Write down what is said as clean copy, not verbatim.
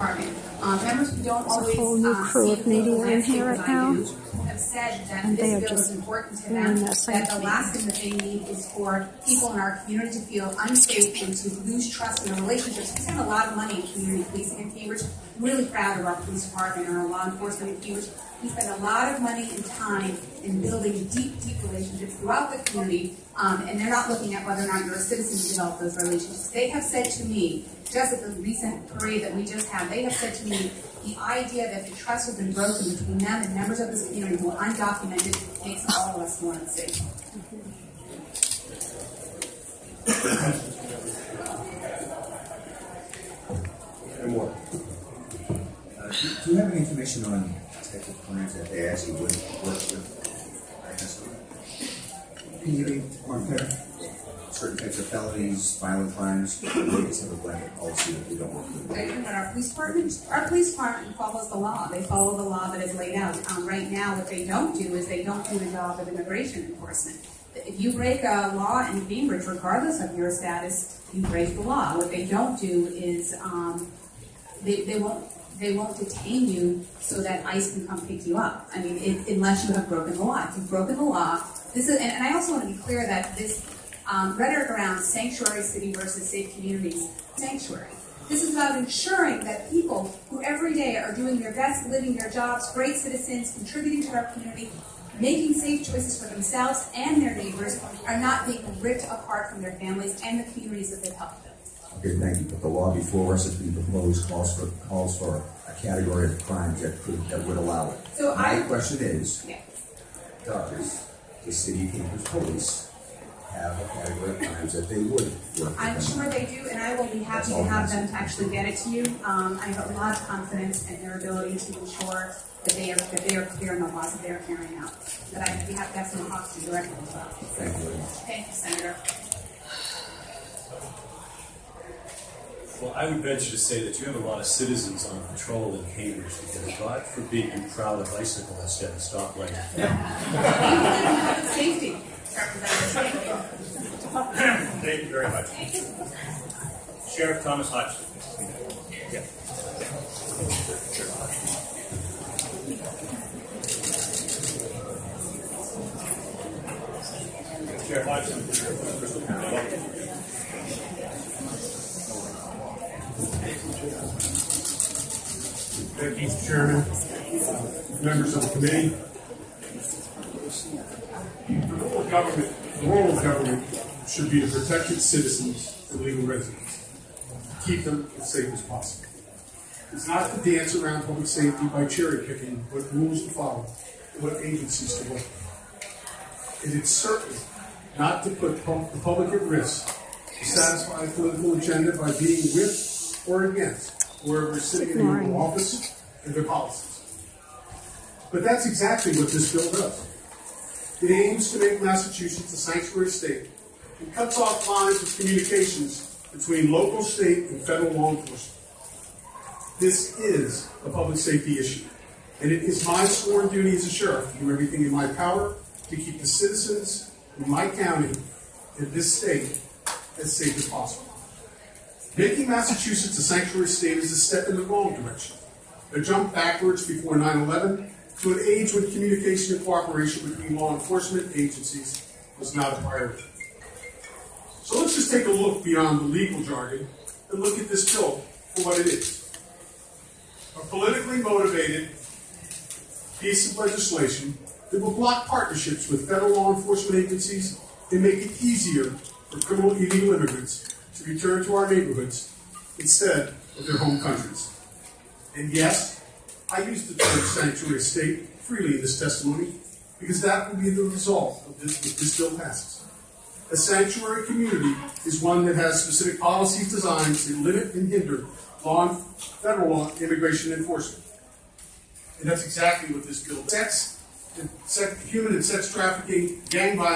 Members who don't always a whole new crew of media in here right now, have said that and they this are bill is just important to them, that the last thing that they need is for people in our community to feel unsafe and to lose trust in their relationships. We spend a lot of money in community policing in Cambridge. I'm really proud of our police department and our law enforcement in Cambridge. We spend a lot of money and time in building deep, deep relationships throughout the community, and they're not looking at whether or not you're a citizen to develop those relationships. They have said to me, just at the recent parade that we just had, they have said to me, the idea that the trust has been broken between them and members of this community who are undocumented makes all of us more unsafe. And more. Do you have any information on types of crimes that they actually would work with? Can you be more clear? Certain types of felonies, violent crimes, ways of a blanket policy that we don't work with. Our police department follows the law. They follow the law that is laid out. Right now, what they don't do is they don't do the job of immigration enforcement. If you break a law in Cambridge, regardless of your status, you break the law. What they don't do is they won't detain you so that ICE can come pick you up. I mean, unless you have broken the law. If you've broken the law, this is, and I also want to be clear that this rhetoric around sanctuary city versus safe communities, sanctuary. This is about ensuring that people who every day are doing their best, living their jobs, great citizens, contributing to our community, making safe choices for themselves and their neighbors, are not being ripped apart from their families and the communities that they've helped them. Okay, thank you. But the law before us that's being proposed calls for a category of crimes that would allow it. So my question is, does the city of Cambridge police have a category of crimes that they would work with? I'm sure they do, and I will be happy to have them to actually get it to you. I have a lot of confidence in their ability to ensure that they are clear in the laws that they are carrying out. But I'd be happy to have someone talk to you directly as well. Thank you very much. Thank you, Senator. Well, I would venture to say that you have a lot of citizens on patrol in Cambridge because, God forbid, you crowd a bicycle instead of stoplight. Safety. Thank you very much. Sheriff Thomas Hodgson. Yeah. Sheriff Hodgson, Crystal County. Welcome. Thank you, Mr. Chairman, members of the committee. The role of government should be to protect its citizens and legal residents, to keep them as safe as possible. It's not to dance around public safety by cherry picking what rules to follow and what agencies to work with. And it's certainly not to put the public at risk to satisfy a political agenda by being with or against wherever sitting in the Oval Office and their policies. But that's exactly what this bill does. It aims to make Massachusetts a sanctuary state and cuts off lines of communications between local, state, and federal law enforcement. This is a public safety issue, and it is my sworn duty as a sheriff to do everything in my power to keep the citizens in my county and this state as safe as possible. Making Massachusetts a sanctuary state is a step in the wrong direction, a jump backwards before 9/11 to an age when communication and cooperation between law enforcement agencies was not a priority. So let's just take a look beyond the legal jargon and look at this bill for what it is. A politically motivated piece of legislation that will block partnerships with federal law enforcement agencies and make it easier for criminal illegal immigrants to return to our neighborhoods instead of their home countries. And yes, I use the term sanctuary state freely in this testimony because that will be the result of this if this bill passes. A sanctuary community is one that has specific policies designed to limit and hinder federal law immigration enforcement. And that's exactly what this bill does. Human and sex trafficking, gang violence,